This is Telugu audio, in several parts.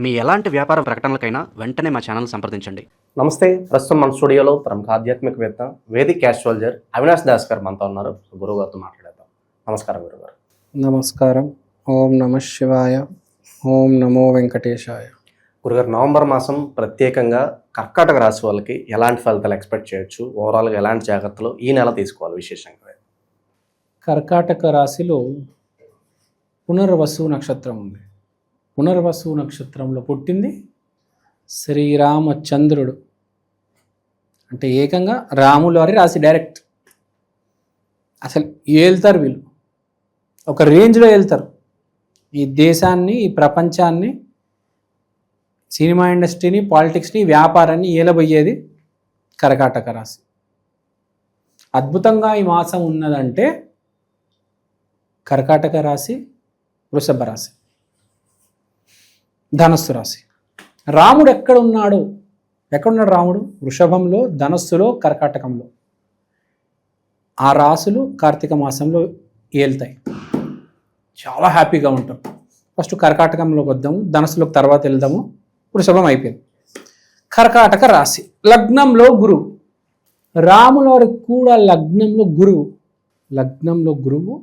మీ ఎలాంటి వ్యాపార ప్రకటనలకైనా వెంటనే మా ఛానల్ సంప్రదించండి. నమస్తే. ప్రస్తుతం మన స్టూడియోలో ప్రముఖ ఆధ్యాత్మికవేత్త వేదిక్ ఆస్ట్రాలజర్ అవినాష్ దాస్ గారు మనతో ఉన్నారు. గురువు గారితో మాట్లాడేద్దాం. నమస్కారం గురుగారు. నమస్కారం. ఓం నమ శివాయ. ఓం నమో వెంకటేశాయ. గురుగారు, నవంబర్ మాసం ప్రత్యేకంగా కర్కాటక రాశి వాళ్ళకి ఎలాంటి ఫలితాలు ఎక్స్పెక్ట్ చేయొచ్చు, ఓవరాల్గా ఎలాంటి జాగ్రత్తలు ఈ నెల తీసుకోవాలి విశేషంగా? కర్కాటక రాశిలో పునర్వసు నక్షత్రం ఉంది. పునర్వసు నక్షత్రంలో పుట్టింది శ్రీరామచంద్రుడు. అంటే ఏకంగా రాములు వారి రాశి డైరెక్ట్. అసలు ఏళ్తారు వీళ్ళు, ఒక రేంజ్లో వెళ్తారు. ఈ దేశాన్ని, ఈ ప్రపంచాన్ని, సినిమా ఇండస్ట్రీని, పాలిటిక్స్ని, వ్యాపారాన్ని ఏలబోయేది కర్కాటక రాశి. అద్భుతంగా ఈ మాసం ఉన్నదంటే కర్కాటక రాశి, వృషభ రాశి, ధనస్సు రాశి. రాముడు ఎక్కడున్నాడు? ఎక్కడున్నాడు రాముడు? వృషభంలో, ధనస్సులో, కర్కాటకంలో. ఆ రాశులు కార్తీక మాసంలో ఏల్తాయి. చాలా హ్యాపీగా ఉంటాం. ఫస్ట్ కర్కాటకంలోకి వద్దాము, ధనస్సులోకి తర్వాత వెళ్దాము. వృషభం అయిపోయింది. కర్కాటక రాశి లగ్నంలో గురువు. రాముల వారికి కూడా లగ్నంలో గురువు. లగ్నంలో గురువు,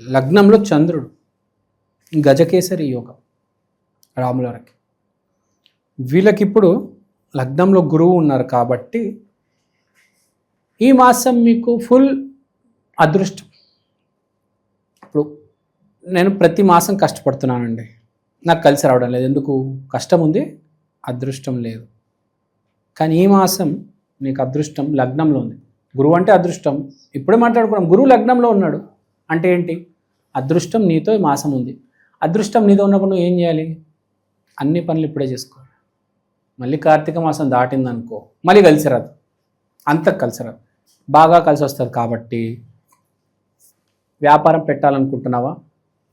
లగ్నంలో చంద్రుడు. గజకేసరి యోగం రాముల వారికి. వీళ్ళకి ఇప్పుడు లగ్నంలో గురువు ఉన్నారు కాబట్టి ఈ మాసం మీకు ఫుల్ అదృష్టం. ఇప్పుడు నేను ప్రతి మాసం కష్టపడుతున్నానండి, నాకు కలిసి రావడం లేదు. ఎందుకు? కష్టం ఉంది, అదృష్టం లేదు. కానీ ఈ మాసం నీకు అదృష్టం లగ్నంలో ఉంది. గురువు అంటే అదృష్టం. ఇప్పుడే మాట్లాడుకున్నాం, గురువు లగ్నంలో ఉన్నాడు అంటే ఏంటి? అదృష్టం నీతో ఈ మాసం ఉంది. అదృష్టం నీతో ఉన్నప్పుడు నువ్వు ఏం చేయాలి? అన్ని పనులు ఇప్పుడే చేసుకోవాలి. మళ్ళీ కార్తీక మాసం దాటిందనుకో మళ్ళీ కలిసి రాదు, అంత కలిసి రాదు. బాగా కలిసి వస్తుంది. కాబట్టి వ్యాపారం పెట్టాలనుకుంటున్నావా?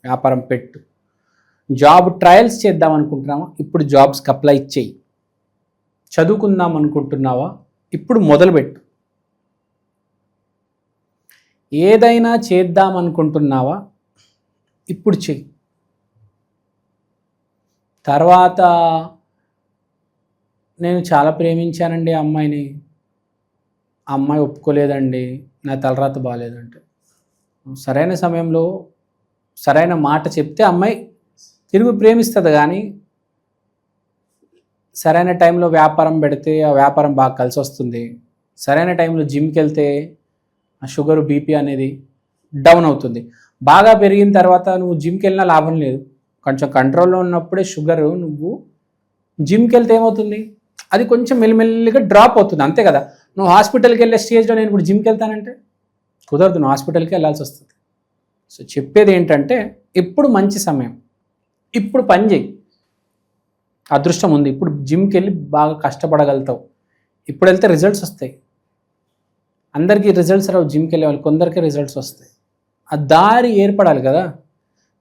వ్యాపారం పెట్టు. జాబ్ ట్రయల్స్ చేద్దాం అనుకుంటున్నావా? ఇప్పుడు జాబ్స్కి అప్లై చేయి. చదువుకుందాం అనుకుంటున్నావా? ఇప్పుడు మొదలుపెట్టు. ఏదైనా చేద్దాం అనుకుంటున్నావా? ఇప్పుడు చెయ్యి. తర్వాత నేను చాలా ప్రేమించానండి ఆ అమ్మాయిని, ఆ అమ్మాయి ఒప్పుకోలేదండి, నా తలరాత బాగాలేదంటే, సరైన సమయంలో సరైన మాట చెప్తే అమ్మాయి తిరిగి ప్రేమిస్తుంది. కానీ సరైన టైంలో వ్యాపారం పెడితే ఆ వ్యాపారం బాగా కలిసి వస్తుంది. సరైన టైంలో జిమ్కి వెళ్తే ఆ షుగర్, బీపీ అనేది డౌన్ అవుతుంది. బాగా పెరిగిన తర్వాత నువ్వు జిమ్కి వెళ్ళినా లాభం లేదు. కొంచెం కంట్రోల్లో ఉన్నప్పుడే షుగరు, నువ్వు జిమ్కి వెళ్తే ఏమవుతుంది? అది కొంచెం మెల్లిమెల్లిగా డ్రాప్ అవుతుంది, అంతే కదా. నువ్వు హాస్పిటల్కి వెళ్ళే స్టేజ్లో నేను ఇప్పుడు జిమ్కి వెళ్తానంటే కుదరదు, నువ్వు హాస్పిటల్కి వెళ్ళాల్సి వస్తుంది. సో చెప్పేది ఏంటంటే ఇప్పుడు మంచి సమయం, ఇప్పుడు పని చేయి. అదృష్టం ఉంది, ఇప్పుడు జిమ్కి వెళ్ళి బాగా కష్టపడగలుగుతావు. ఇప్పుడు వెళ్తే రిజల్ట్స్ వస్తాయి. అందరికీ రిజల్ట్స్ రావు, జిమ్కి వెళ్ళే వాళ్ళు కొందరికే రిజల్ట్స్ వస్తాయి. ఆ దారి ఏర్పడాలి కదా,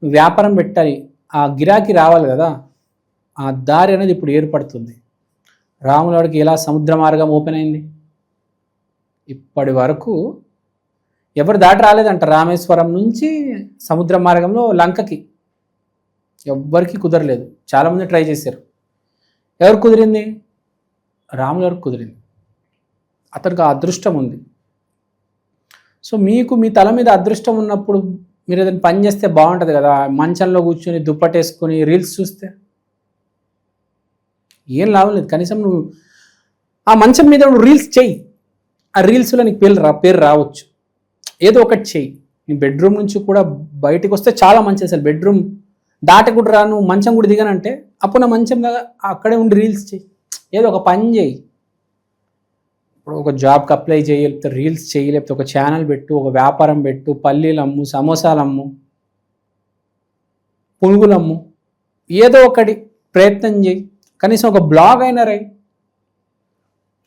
వ్యాపారం పెట్టాలి, ఆ గిరాకీ రావాలి కదా. ఆ దారి అనేది ఇప్పుడు ఏర్పడుతుంది. రాములవాడికి ఎలా సముద్ర మార్గం ఓపెన్ అయింది? ఇప్పటి వరకు ఎవరు దాటి రాలేదంట. రామేశ్వరం నుంచి సముద్ర మార్గంలో లంకకి ఎవ్వరికి కుదరలేదు. చాలామంది ట్రై చేశారు. ఎవరు కుదిరింది? రాముల వారికి కుదిరింది. అతనికి ఆ అదృష్టం ఉంది. సో మీకు మీ తల మీద అదృష్టం ఉన్నప్పుడు మీరు ఏదైనా పని చేస్తే బాగుంటుంది కదా. మంచంలో కూర్చొని దుప్పటేసుకొని రీల్స్ చూస్తే ఏం లాభం లేదు. కనీసం నువ్వు ఆ మంచం మీద నువ్వు రీల్స్ చెయ్యి. ఆ రీల్స్లో నీకు పేరు రావచ్చు. ఏదో ఒకటి చెయ్యి. నీ బెడ్రూమ్ నుంచి కూడా బయటకు వస్తే చాలా మంచి. అసలు బెడ్రూమ్ దాటి కూడా రా, నువ్వు మంచం కూడా దిగానంటే అప్పుడు నా మంచం దాకా అక్కడే ఉండి రీల్స్ చెయ్యి. ఏదో ఒక పని చేయి. ఇప్పుడు ఒక జాబ్కి అప్లై చేయి, లేకపోతే రీల్స్ చేయి, లేకపోతే ఒక ఛానల్ పెట్టు, ఒక వ్యాపారం పెట్టు, పల్లీలు అమ్ము, సమోసాలు అమ్ము, పునుగులు అమ్ము, ఏదో ఒకటి ప్రయత్నం చేయి. కనీసం ఒక బ్లాగ్ అయినా రాయి.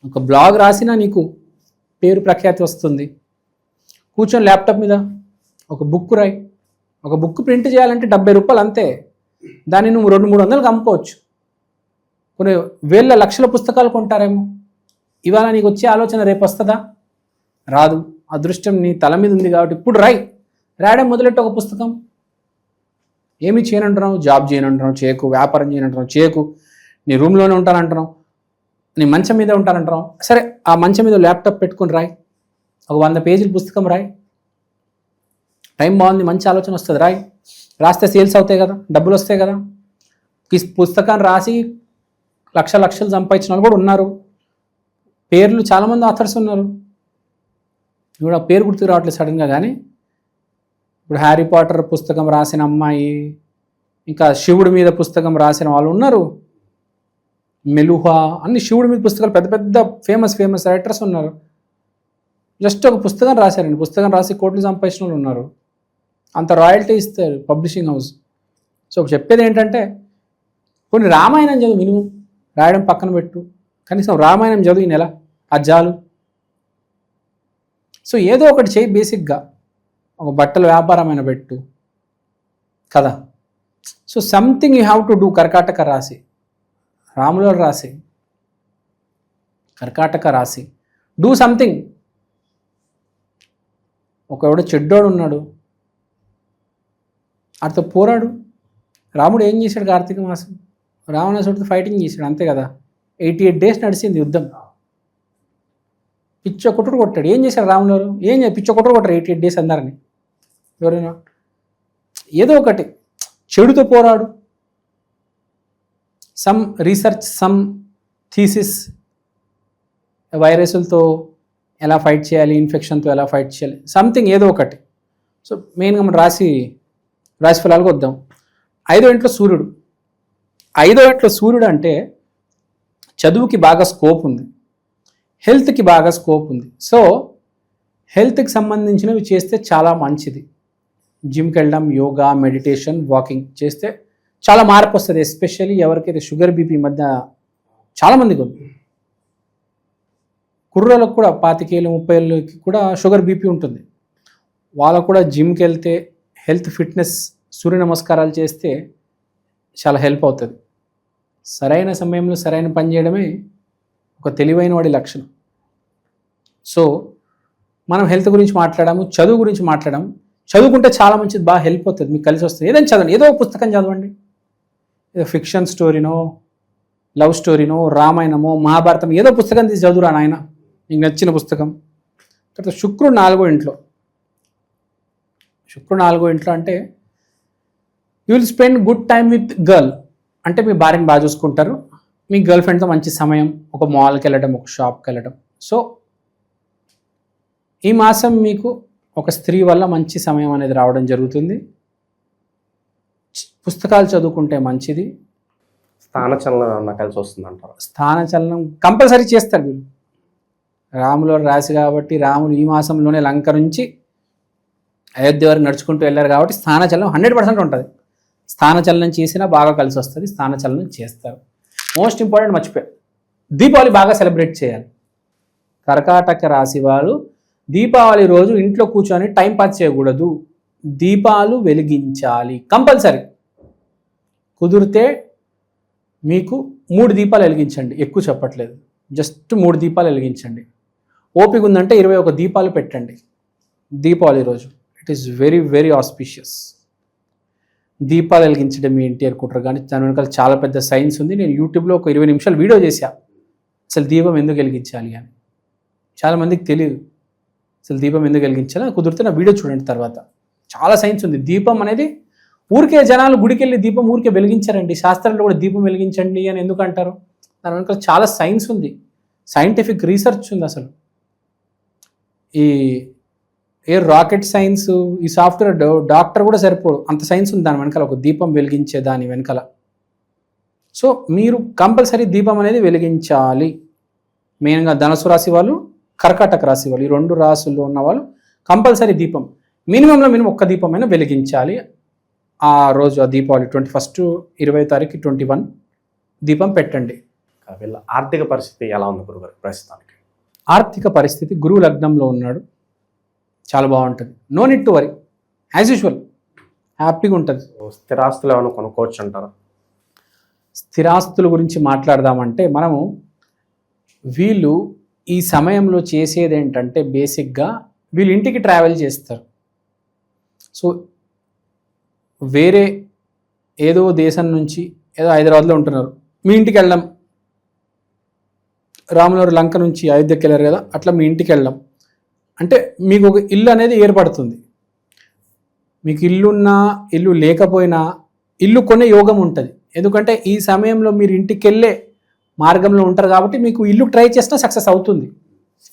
ఒక బ్లాగ్ రాసినా నీకు పేరు ప్రఖ్యాతి వస్తుంది. కూర్చొని ల్యాప్టాప్ మీద ఒక బుక్ రాయి. ఒక బుక్ ప్రింట్ చేయాలంటే 70 రూపాయలు అంతే. దాన్ని నువ్వు 200-300 అమ్ముకోవచ్చు. కొన్ని వేల లక్షల పుస్తకాలు కొంటారేమో. ఇవాళ నీకు వచ్చే ఆలోచన రేపు వస్తుందా? రాదు. అదృష్టం నీ తల మీద ఉంది కాబట్టి ఇప్పుడు రాయడం మొదలెట్టు. ఒక పుస్తకం ఏమి చేయనంటున్నావు, జాబ్ చేయనంటున్నావు చేయకు, వ్యాపారం చేయనంటున్నావు చేయకు, నీ రూమ్లోనే ఉంటానంటున్నావు, నీ మంచం మీద ఉంటానంటున్నావు. సరే, ఆ మంచం మీద ల్యాప్టాప్ పెట్టుకుని రాయి, ఒక 100 పేజీల పుస్తకం రాయి. టైం బాగుంది, మంచి ఆలోచన వస్తుంది, రాయి. రాస్తే సేల్స్ అవుతాయి కదా, డబ్బులు వస్తాయి కదా. ఈ పుస్తకాన్ని రాసి లక్షలు సంపాదించిన వాళ్ళు కూడా ఉన్నారు. పేర్లు చాలామంది ఆథర్స్ ఉన్నారు. ఇప్పుడు ఆ పేరు గుర్తుకు రావట్లేదు సడన్గా. కానీ ఇప్పుడు హ్యారీ పాటర్ పుస్తకం రాసిన అమ్మాయి, ఇంకా శివుడి మీద పుస్తకం రాసిన వాళ్ళు ఉన్నారు. మెలుహా, అన్ని శివుడి మీద పుస్తకాలు, పెద్ద పెద్ద ఫేమస్ రైటర్స్ ఉన్నారు. జస్ట్ ఒక పుస్తకం రాశారండి, పుస్తకం రాసి కోట్లు సంపాదించిన వాళ్ళు ఉన్నారు. అంత రాయల్టీ ఇస్తారు పబ్లిషింగ్ హౌస్. సో చెప్పేది ఏంటంటే, కొన్ని రామాయణం చదువు, మినిమం రాయడం పక్కన పెట్టు, కనీసం రామాయణం చదువు ఈ నెల, అజ్జాలు. సో ఏదో ఒకటి చేయి, బేసిక్గా ఒక బట్టల వ్యాపారమైన పెట్టు కదా. So something you have to do. కర్కాటక రాశి, రాముల రాశి, కర్కాటక రాశి, డూ సంథింగ్. ఒకడు చెడ్డోడు ఉన్నాడు, అతను పోరాడు. రాముడు ఏం చేశాడు కార్తీక మాసం? రావణాసుడితో ఫైటింగ్ చేశాడు, అంతే కదా. 88 days నడిచింది యుద్ధం. పిచ్చ కొట్టుడు కొట్టాడు. ఏం చేశాడు రాములు గారు? ఏం పిచ్చ కొట్టుడు కొట్టారు 88 days అందరిని. ఎవరైనా ఏదో ఒకటి చెడుతో పోరాడు. సమ్ రీసెర్చ్, సమ్ థీసిస్, వైరస్లతో ఎలా ఫైట్ చేయాలి, ఇన్ఫెక్షన్తో ఎలా ఫైట్ చేయాలి, సంథింగ్ ఏదో ఒకటి. సో మెయిన్గా మనం రాశి ఫలాలకు వద్దాం. 5వ ఇంట్లో సూర్యుడు. 5వ ఇంట్లో సూర్యుడు అంటే చదువుకి బాగా స్కోప్ ఉంది, హెల్త్కి బాగా స్కోప్ ఉంది. సో హెల్త్కి సంబంధించినవి చేస్తే చాలా మంచిది. జిమ్కి వెళ్ళడం, యోగా, మెడిటేషన్, వాకింగ్ చేస్తే చాలా మార్పు వస్తుంది. ఎస్పెషల్లీ ఎవరికైతే షుగర్ బీపీ మధ్య చాలామందికి ఉంది. కుర్రోళ్ళకు కూడా 25 ఏళ్ళు 30 ఏళ్ళకి కూడా షుగర్ బీపీ ఉంటుంది. వాళ్ళకు కూడా జిమ్కి వెళ్తే, హెల్త్ ఫిట్నెస్, సూర్య నమస్కారాలు చేస్తే చాలా హెల్ప్ అవుతుంది. సరైన సమయంలో సరైన పని చేయడమే ఒక తెలివైన వాడి లక్షణం. సో మనం హెల్త్ గురించి మాట్లాడాము, చదువు గురించి మాట్లాడాము. చదువుకుంటే చాలా మంచిది, బాగా హెల్ప్ అవుతుంది, మీకు కలిసి వస్తుంది. ఏదైనా చదవండి, ఏదో ఒక పుస్తకం చదవండి. ఏదో ఫిక్షన్ స్టోరీనో, లవ్ స్టోరీనో, రామాయణమో, మహాభారతం, ఏదో పుస్తకం తీసి చదువురా నాయన, నీకు నచ్చిన పుస్తకం. తర్వాత శుక్రుడు 4వ ఇంట్లో. శుక్రుడు 4వ ఇంట్లో అంటే you will spend good time with girl. అంటే మీ భార్యని బాగా చూసుకుంటారు, మీ గర్ల్ ఫ్రెండ్తో మంచి సమయం, ఒక మాల్కి వెళ్ళడం, ఒక షాప్కి వెళ్ళడం. సో ఈ మాసం మీకు ఒక స్త్రీ వల్ల మంచి సమయం అనేది రావడం జరుగుతుంది. పుస్తకాలు చదువుకుంటే మంచిది. స్థానచలనం ఏమన్నా కలిసి వస్తుంది అంటారు? స్థానచలనం కంపల్సరీ చేస్తారు వీళ్ళు. రాముల రాశి కాబట్టి, రాములు ఈ మాసంలోనే లంక నుంచి అయోధ్య వరకు నడుచుకుంటూ వెళ్ళారు కాబట్టి స్థానచలనం 100% ఉంటుంది. స్థానచలనం చేసినా బాగా కలిసి వస్తుంది, స్థానచలనం చేస్తారు. మోస్ట్ ఇంపార్టెంట్ మర్చిపోయారు, దీపావళి బాగా సెలబ్రేట్ చేయాలి. కర్కాటక రాశి వారు దీపావళి రోజు ఇంట్లో కూర్చొని టైం పాస్ చేయకూడదు, దీపాలు వెలిగించాలి కంపల్సరీ. కుదిరితే మీకు 3 దీపాలు వెలిగించండి, ఎక్కువ చెప్పట్లేదు, జస్ట్ 3 దీపాలు వెలిగించండి. ఓపిక ఉందంటే 21 దీపాలు పెట్టండి దీపావళి రోజు. It is very very auspicious. దీపాలు వెలిగించడం మీ ఇంటి అనుకుంటారు, కానీ దాని వెనకాల చాలా పెద్ద సైన్స్ ఉంది. నేను యూట్యూబ్లో ఒక 20 నిమిషాలు వీడియో చేశా, అసలు దీపం ఎందుకు వెలిగించాలి అని. చాలామందికి తెలియదు అసలు దీపం ఎందుకు వెలిగించాలి. కుదిరితే నా వీడియో చూడండి తర్వాత. చాలా సైన్స్ ఉంది. దీపం అనేది ఊరికే జనాలు గుడికి వెళ్ళి దీపం ఊరికే వెలిగించారండి. శాస్త్రంలో కూడా దీపం వెలిగించండి అని ఎందుకు అంటారు? దాని వెనకాల చాలా సైన్స్ ఉంది, సైంటిఫిక్ రీసెర్చ్ ఉంది. అసలు ఏ రాకెట్ సైన్స్, ఈ సాఫ్ట్వేర్ డాక్టర్ కూడా సరిపోడు, అంత సైన్స్ ఉంది దాని వెనకాల, ఒక దీపం వెలిగించే దాని వెనకాల. సో మీరు కంపల్సరీ దీపం అనేది వెలిగించాలి. మెయిన్గా ధనుసు రాశి వాళ్ళు, కర్కాటక రాశి వాళ్ళు, ఈ 2 రాశుల్లో ఉన్న వాళ్ళు కంపల్సరీ దీపం మినిమం 1 దీపమైనా వెలిగించాలి ఆ రోజు. ఆ దీపావళి 21, 20 తారీఖు, 21 దీపం పెట్టండి. వీళ్ళ ఆర్థిక పరిస్థితి ఎలా ఉంది గురుగారు ప్రస్తుతానికి? ఆర్థిక పరిస్థితి, గురువు లగ్నంలో ఉన్నాడు, చాలా బాగుంటుంది. No need to worry, as usual హ్యాపీగా ఉంటుంది. స్థిరాస్తులు ఏమైనా కొనుక్కోవచ్చు అంటారా? స్థిరాస్తుల గురించి మాట్లాడదామంటే మనము వీళ్ళు ఈ సమయంలో చేసేది ఏంటంటే బేసిక్గా వీళ్ళు ఇంటికి ట్రావెల్ చేస్తారు. సో వేరే ఏదో దేశం నుంచి ఏదో హైదరాబాద్లో ఉంటున్నారు, మీ ఇంటికి వెళ్ళడం, రాములవారి లంక నుంచి అయోధ్యకి వెళ్ళారు కదా, అట్లా మీ ఇంటికి వెళ్ళడం అంటే మీకు ఒక ఇల్లు అనేది ఏర్పడుతుంది. మీకు ఇల్లున్నా ఇల్లు లేకపోయినా ఇల్లు కొనే యోగం ఉంటుంది. ఎందుకంటే ఈ సమయంలో మీరు ఇంటికి వెళ్ళే మార్గంలో ఉంటారు కాబట్టి మీకు ఇల్లు ట్రై చేసినా సక్సెస్ అవుతుంది,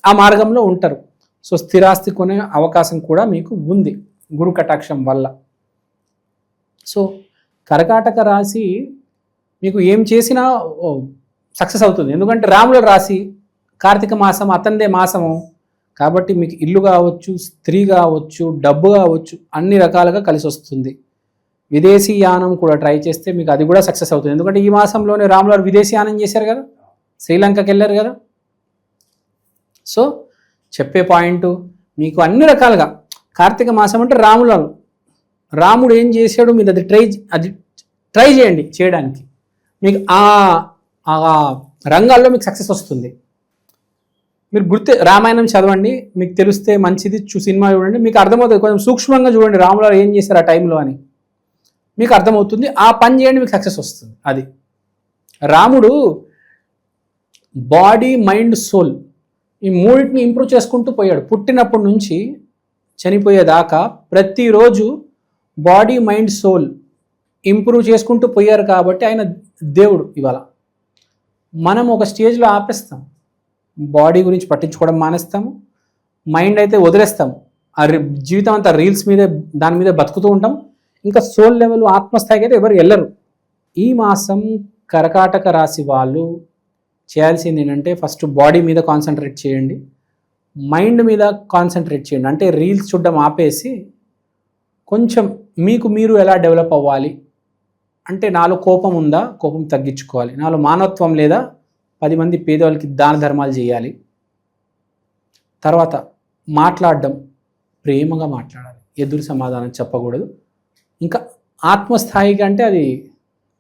ఆ మార్గంలో ఉంటారు. సో స్థిరాస్తి కొనే అవకాశం కూడా మీకు ఉంది గురు కటాక్షం వల్ల. సో కర్కాటక రాశి మీకు ఏం చేసినా సక్సెస్ అవుతుంది. ఎందుకంటే రాముల రాశి కార్తీక మాసం అతందే మాసము కాబట్టి మీకు ఇల్లు కావచ్చు, స్త్రీ కావచ్చు, డబ్బు కావచ్చు, అన్ని రకాలుగా కలిసి వస్తుంది. విదేశీ యానం కూడా ట్రై చేస్తే మీకు అది కూడా సక్సెస్ అవుతుంది. ఎందుకంటే ఈ మాసంలోనే రాముల విదేశీ యానం చేశారు కదా, శ్రీలంకకి వెళ్ళారు కదా. సో చెప్పే పాయింట్ మీకు అన్ని రకాలుగా కార్తీక మాసం అంటే రాముడు ఏం చేశాడు మీరు అది ట్రై చేయండి చేయడానికి, మీకు ఆ రంగాల్లో మీకు సక్సెస్ వస్తుంది. మీరు రామాయణం చదవండి, మీకు తెలిస్తే మంచిది. సినిమా చూడండి, మీకు అర్థమవుతుంది. కొంచెం సూక్ష్మంగా చూడండి రాములు ఏం చేశారు ఆ టైంలో అని మీకు అర్థమవుతుంది. ఆ పని చేయండి, మీకు సక్సెస్ వస్తుంది. అది రాముడు బాడీ, మైండ్, సోల్ ఈ మూడింటిని ఇంప్రూవ్ చేసుకుంటూ పోయాడు. పుట్టినప్పటి నుంచి చనిపోయేదాకా ప్రతిరోజు బాడీ, మైండ్, సోల్ ఇంప్రూవ్ చేసుకుంటూ పోయారు కాబట్టి ఆయన దేవుడు. ఇవాళ మనం ఒక స్టేజ్లో ఆపేస్తాం, బాడీ గురించి పట్టించుకోవడం మానేస్తాము, మైండ్ అయితే వదిలేస్తాము, ఆ జీవితం అంతా రీల్స్ మీదే దాని మీదే బతుకుతూ ఉంటాం. ఇంకా సోల్ లెవెల్ ఆత్మస్థాయికి అయితే ఎవరు వెళ్ళరు. ఈ మాసం కర్కాటక రాశి వాళ్ళు చేయాల్సింది ఏంటంటే ఫస్ట్ బాడీ మీద కాన్సన్ట్రేట్ చేయండి, మైండ్ మీద కాన్సన్ట్రేట్ చేయండి. అంటే రీల్స్ చూడడం ఆపేసి కొంచెం మీకు మీరు ఎలా డెవలప్ అవ్వాలి అంటే నాలో కోపం ఉందా, కోపం తగ్గించుకోవాలి, నాలో మానవత్వం లేదా, 10 మంది పేదవాళ్ళకి దాన ధర్మాలు చేయాలి. తర్వాత మాట్లాడడం ప్రేమగా మాట్లాడాలి, ఎదురు సమాధానం చెప్పకూడదు. ఇంకా ఆత్మస్థాయిగా అంటే అది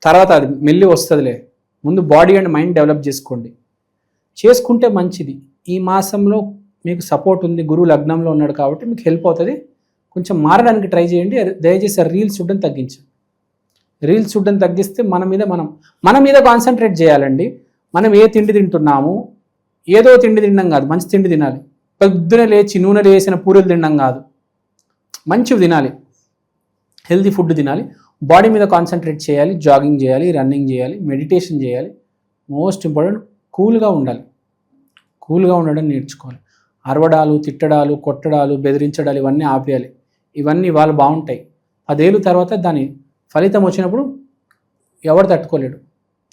తర్వాత అది మెల్లి వస్తుందిలే, ముందు బాడీ అండ్ మైండ్ డెవలప్ చేసుకుంటే మంచిది. ఈ మాసంలో మీకు సపోర్ట్ ఉంది, గురువు లగ్నంలో ఉన్నాడు కాబట్టి మీకు హెల్ప్ అవుతుంది. కొంచెం మారడానికి ట్రై చేయండి. దయచేసి రీల్స్ చూడడం తగ్గించండి. రీల్స్ చూడడం తగ్గిస్తే మన మీద కాన్సన్ట్రేట్ చేయాలండి. మనం ఏ తిండి తింటున్నాము, ఏదో తిండి తినడం కాదు, మంచి తిండి తినాలి. పొద్దున లేచి నూనెలు వేసిన పూరీలు తినడం కాదు, మంచివి తినాలి, హెల్తీ ఫుడ్ తినాలి. బాడీ మీద కాన్సన్ట్రేట్ చేయాలి, జాగింగ్ చేయాలి, రన్నింగ్ చేయాలి, మెడిటేషన్ చేయాలి. మోస్ట్ ఇంపార్టెంట్ కూల్గా ఉండాలి, కూల్గా ఉండడం నేర్చుకోవాలి. అరవడాలు, తిట్టడాలు, కొట్టడాలు, బెదిరించడాలు ఇవన్నీ ఆపేయాలి. ఇవన్నీ వాళ్ళు బాగుంటాయి. 10 ఏళ్ళ తర్వాత దాని ఫలితం వచ్చినప్పుడు ఎవడు తట్టుకోలేడు,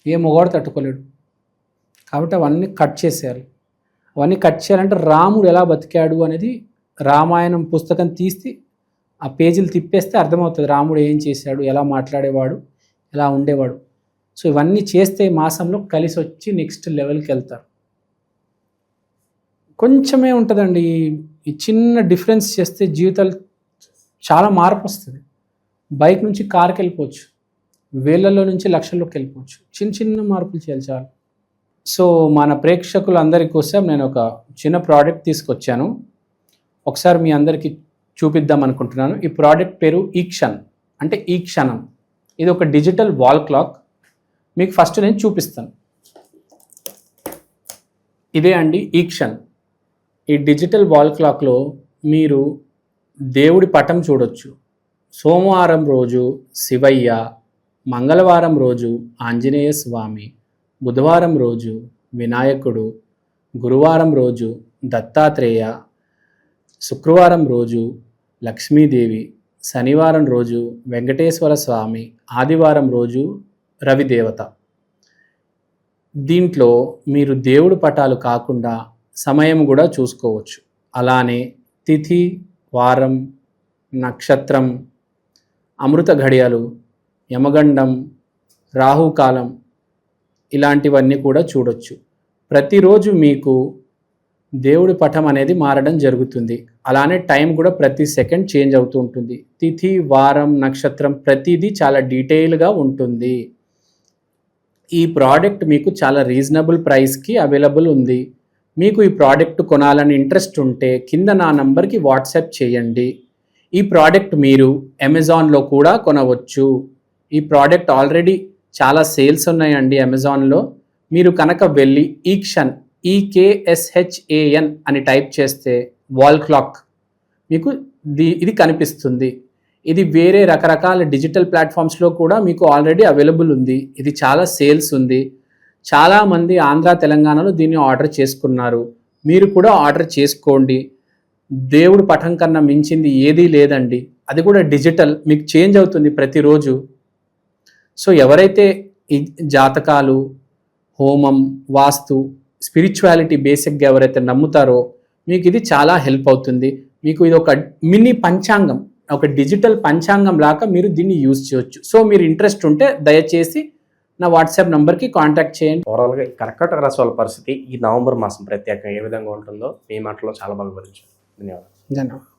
ఏ మొగాడు తట్టుకోలేడు. కాబట్టి అవన్నీ కట్ చేసేయాలి. అవన్నీ కట్ చేయాలంటే రాముడు ఎలా బతికాడు అనేది రామాయణం పుస్తకం తీసి ఆ పేజీలు తిప్పేస్తే అర్థమవుతుంది రాముడు ఏం చేశాడు, ఎలా మాట్లాడేవాడు, ఎలా ఉండేవాడు. సో ఇవన్నీ చేస్తే మాసంలో కలిసి వచ్చి నెక్స్ట్ లెవెల్కి వెళ్తారు. కొంచెమే ఉంటుందండి, ఈ చిన్న డిఫరెన్స్ చేస్తే జీవితాలు చాలా మార్పు వస్తుంది. బైక్ నుంచి కార్కి వెళ్ళిపోవచ్చు, వేలల్లో నుంచి లక్షల్లోకి వెళ్ళిపోవచ్చు. చిన్న మార్పులు చేయాలి చాలు. సో మన ప్రేక్షకులందరి కోసం నేను ఒక చిన్న ప్రోడక్ట్ తీసుకొచ్చాను, ఒకసారి మీ అందరికీ చూపిద్దాం అనుకుంటున్నాను. ఈ ప్రోడక్ట్ పేరు ఈక్షన్, అంటే ఈ క్షణం. ఇది ఒక డిజిటల్ వాల్ క్లాక్. మీకు ఫస్ట్ నేను చూపిస్తాను. ఇదే అండి ఈక్షన్. ఈ డిజిటల్ వాల్ క్లాక్లో మీరు దేవుడి పటం చూడొచ్చు. సోమవారం రోజు శివయ్య, మంగళవారం రోజు ఆంజనేయ స్వామి, బుధవారం రోజు వినాయకుడు, గురువారం రోజు దత్తాత్రేయ, శుక్రవారం రోజు లక్ష్మీదేవి, శనివారం రోజు వెంకటేశ్వర స్వామి, ఆదివారం రోజు రవిదేవత. దీంట్లో మీరు దేవుడి పటాలు కాకుండా సమయం కూడా చూసుకోవచ్చు. అలానే తిథి, వారం, నక్షత్రం, అమృత ఘడియలు, యమగండం, రాహుకాలం ఇలాంటివన్నీ కూడా చూడొచ్చు. ప్రతిరోజు మీకు దేవుడి పటం అనేది మారడం జరుగుతుంది. అలానే టైం కూడా ప్రతి సెకండ్ చేంజ్ అవుతూ ఉంటుంది. తిథి, వారం, నక్షత్రం ప్రతిదీ చాలా డీటెయిల్గా ఉంటుంది. ఈ ప్రోడక్ట్ మీకు చాలా రీజనబుల్ ప్రైస్కి అవైలబుల్ ఉంది. మీకు ఈ ప్రోడక్ట్ కొనాలని ఇంట్రెస్ట్ ఉంటే కింద నా నంబర్కి వాట్సాప్ చేయండి. ఈ ప్రోడక్ట్ మీరు అమెజాన్లో కూడా కొనవచ్చు. ఈ ప్రోడక్ట్ ఆల్రెడీ చాలా సేల్స్ ఉన్నాయండి అమెజాన్లో. మీరు కనుక వెళ్ళి EKSHAN అని టైప్ చేస్తే వాల్ క్లాక్ మీకు ఇది కనిపిస్తుంది. ఇది వేరే రకరకాల డిజిటల్ ప్లాట్ఫామ్స్లో కూడా మీకు ఆల్రెడీ అవైలబుల్ ఉంది. ఇది చాలా సేల్స్ ఉంది. చాలామంది ఆంధ్ర తెలంగాణలో దీన్ని ఆర్డర్ చేసుకున్నారు. మీరు కూడా ఆర్డర్ చేసుకోండి. దేవుడు పఠం కన్నా మించింది ఏదీ లేదండి. అది కూడా డిజిటల్, మీకు చేంజ్ అవుతుంది ప్రతిరోజు. సో ఎవరైతే ఈ జాతకాలు, హోమం, వాస్తు, స్పిరిచువాలిటీ బేసిక్గా ఎవరైతే నమ్ముతారో మీకు ఇది చాలా హెల్ప్ అవుతుంది. మీకు ఇది ఒక మినీ పంచాంగం, ఒక డిజిటల్ పంచాంగం లాగా మీరు దీన్ని యూజ్ చేయొచ్చు. సో మీరు ఇంట్రెస్ట్ ఉంటే దయచేసి నా వాట్సాప్ నంబర్కి కాంటాక్ట్ చేయండి. ఓవరాల్గా కర్కాటక రాశి వాళ్ళ పరిస్థితి ఈ నవంబర్ మాసం ప్రత్యేకంగా ఏ విధంగా ఉంటుందో మీ మాటలో చాలా బాగా వివరించారు. ధన్యవాదాలు. ధన్యవాదాలు.